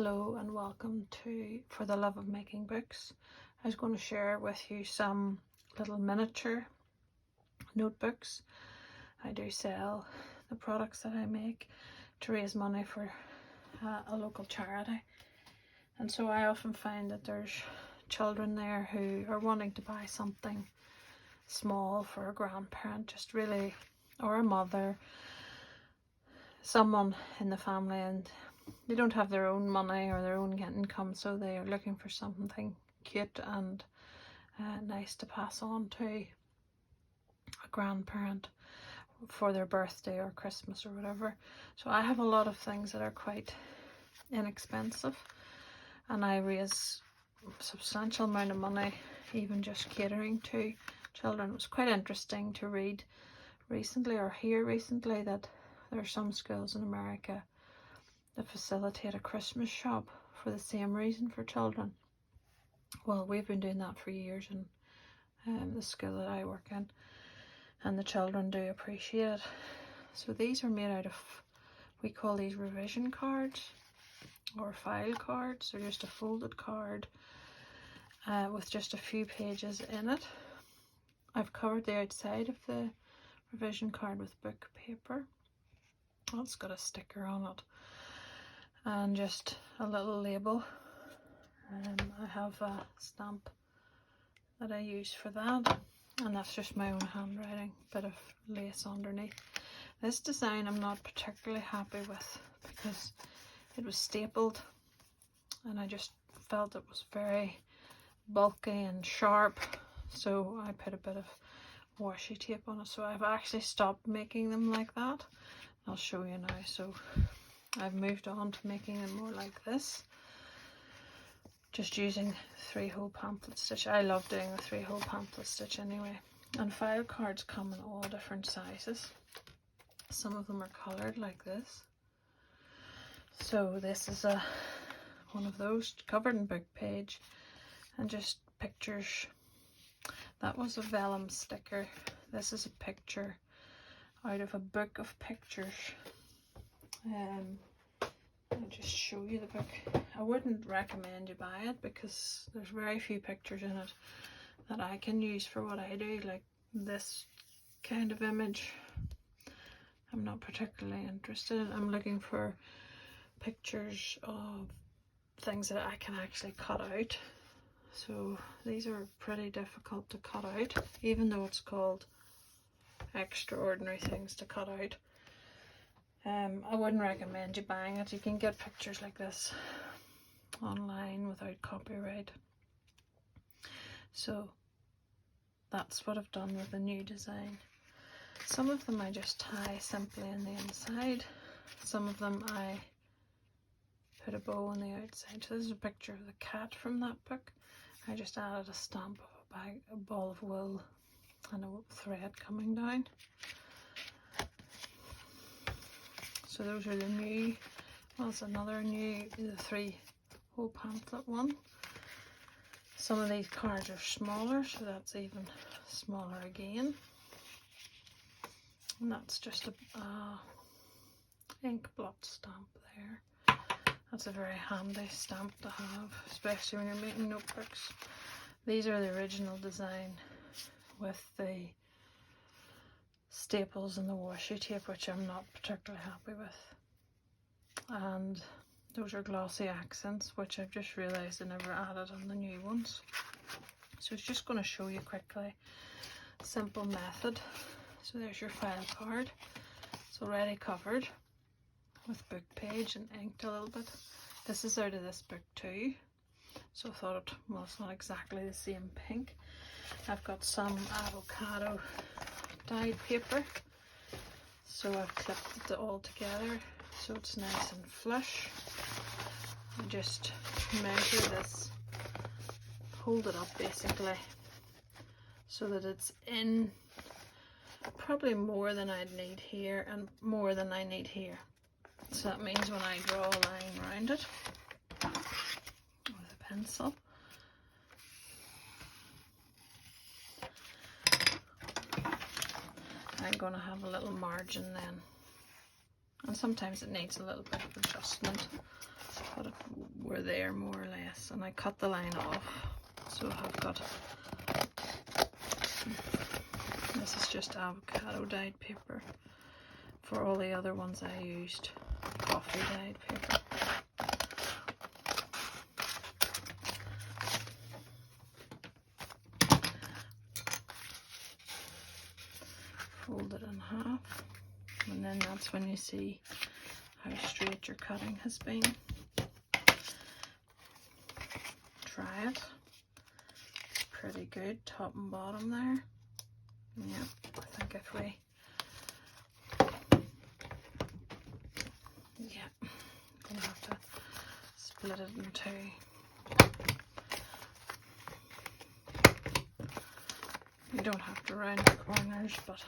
Hello and welcome to For the Love of Making Books. I was going to share with you some little miniature notebooks. I do sell the products that I make to raise money for a local charity, and so I often find that there's children there who are wanting to buy something small for a grandparent, just really, or a mother, someone in the family, and they don't have their own money or their own income, so they are looking for something cute and nice to pass on to a grandparent for their birthday or Christmas or whatever. So I have a lot of things that are quite inexpensive, and I raise a substantial amount of money even just catering to children. It was quite interesting to read recently, or hear recently, that there are some schools in America that facilitate a Christmas shop for the same reason for children. Well, we've been doing that for years in the school that I work in, and the children do appreciate it. So these are made out of, we call these revision cards or file cards. They're just a folded card with just a few pages in it. I've covered the outside of the revision card with book paper. Well, it's got a sticker on it and just a little label. I have a stamp that I use for that, and that's just my own handwriting, bit of lace underneath. This design I'm not particularly happy with because it was stapled and I just felt it was very bulky and sharp, so I put a bit of washi tape on it. So I've actually stopped making them like that. I'll show you now. So I've moved on to making them more like this, just using 3-hole pamphlet stitch. I love doing the 3-hole pamphlet stitch anyway. And file cards come in all different sizes. Some of them are coloured like this. So this is one of those, covered in book page and just pictures. That was a vellum sticker. This is a picture out of a book of pictures. I'll just show you the book. I wouldn't recommend you buy it because there's very few pictures in it that I can use for what I do, like this kind of image. I'm not particularly interested in. I'm looking for pictures of things that I can actually cut out. So these are pretty difficult to cut out, even though it's called Extraordinary Things to Cut Out. I wouldn't recommend you buying it. You can get pictures like this online without copyright. So that's what I've done with the new design. Some of them I just tie simply on the inside. Some of them I put a bow on the outside. So this is a picture of the cat from that book. I just added a stamp of a ball of wool and a thread coming down. So those are the new, well, it's another new, the 3-hole pamphlet one. Some of these cards are smaller, so that's even smaller again. And that's just a ink blot stamp there. That's a very handy stamp to have, especially when you're making notebooks. These are the original design with the staples and the washi tape, which I'm not particularly happy with. And those are glossy accents, which I've just realised I never added on the new ones. So it's just going to show you quickly a simple method. So there's your file card. It's already covered with book page and inked a little bit. This is out of this book too, so I thought, well, it's not exactly the same pink. I've got some avocado dyed paper, so I've clipped it all together so it's nice and flush. I just measure this, hold it up basically so that it's in probably more than I'd need here and more than I need here. So that means when I draw a line around it with a pencil, I'm going to have a little margin then. And sometimes it needs a little bit of adjustment, but it over there more or less, and I cut the line off. So I've got, this is just avocado dyed paper. For all the other ones I used coffee dyed paper. Fold it in half, and then that's when you see how straight your cutting has been. Try it. It's pretty good, top and bottom there. Yeah, I think if we, yeah, I'm gonna have to split it in two. You don't have to round the corners, but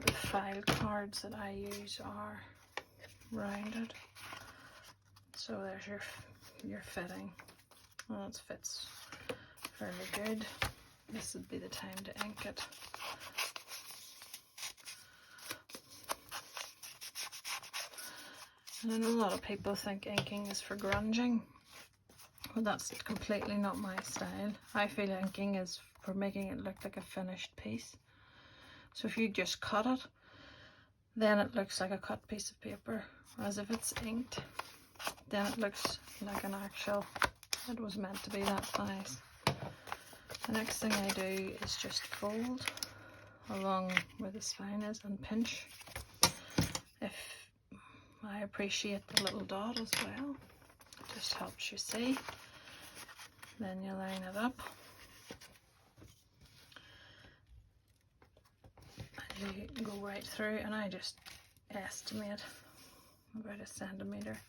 the file cards that I use are rounded. So there's your fitting. Well, it fits fairly good. This would be the time to ink it. And I know a lot of people think inking is for grunging. Well, that's completely not my style. I feel inking is for making it look like a finished piece. So if you just cut it, then it looks like a cut piece of paper. Whereas if it's inked, then it looks like an actual, it was meant to be that size. The next thing I do is just fold along where the spine is and pinch. If I appreciate the little dot as well, it just helps you see. Then you line it up. And you go right through, and I just estimate about 1 centimetre.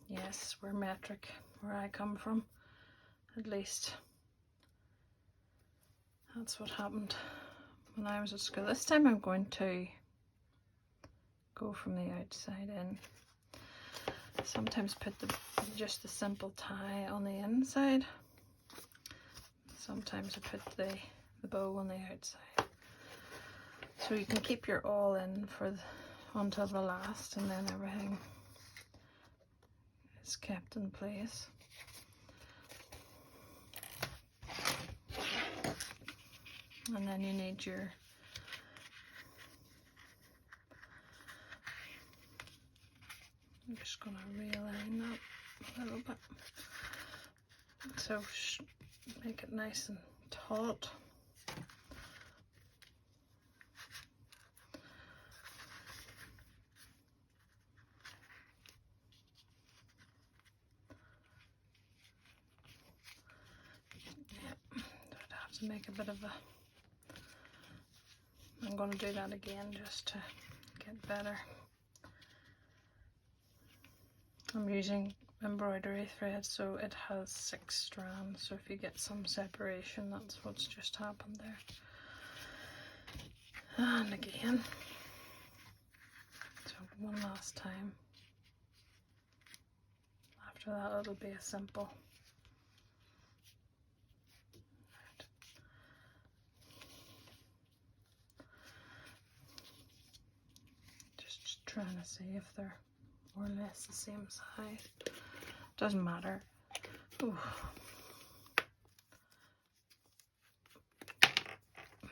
Yes, we're metric where I come from. At least that's what happened when I was at school. This time I'm going to go from the outside in. Sometimes put just the simple tie on the inside. Sometimes I put the bow on the outside. So you can keep your all in until the last, and then everything is kept in place. And then you need your I'm just going to realign that a little bit. So make it nice and taut. Yeah, I'd have to make a bit of a, I'm going to do that again just to get better. I'm using embroidery thread, so it has 6 strands, so if you get some separation, that's what's just happened there. And again, so one last time. After that it'll be a simple. Just trying to see if they're more or less the same size. Doesn't matter. Ooh.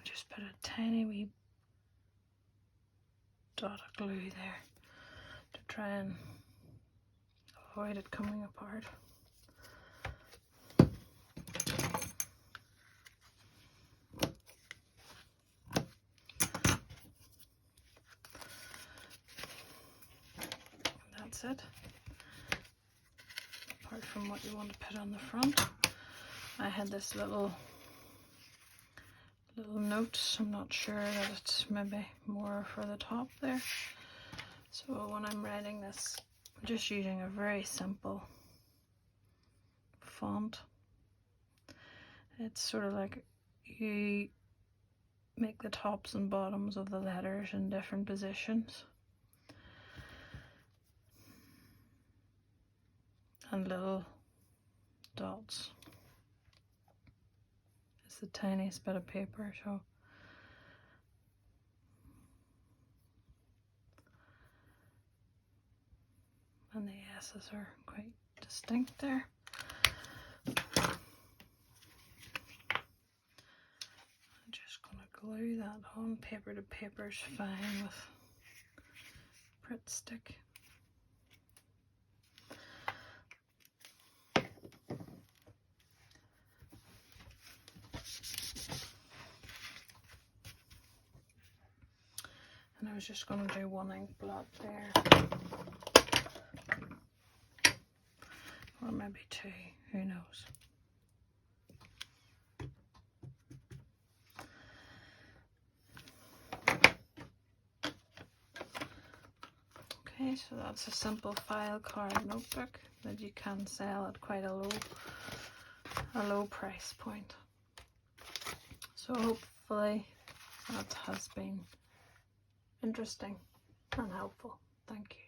Just put a tiny wee dot of glue there to try and avoid it coming apart. That's it. Apart from what you want to put on the front, I had this little note. I'm not sure that it's maybe more for the top there. So when I'm writing this, I'm just using a very simple font. It's sort of like you make the tops and bottoms of the letters in different positions. And little dots. It's the tiniest bit of paper, so and the S's are quite distinct there. I'm just going to glue that on. Paper to paper is fine with Pritt stick. And I was just going to do one ink blot there, or maybe two, who knows. Okay, so that's a simple file card notebook that you can sell at quite a low price point. So hopefully that has been interesting and helpful. Thank you.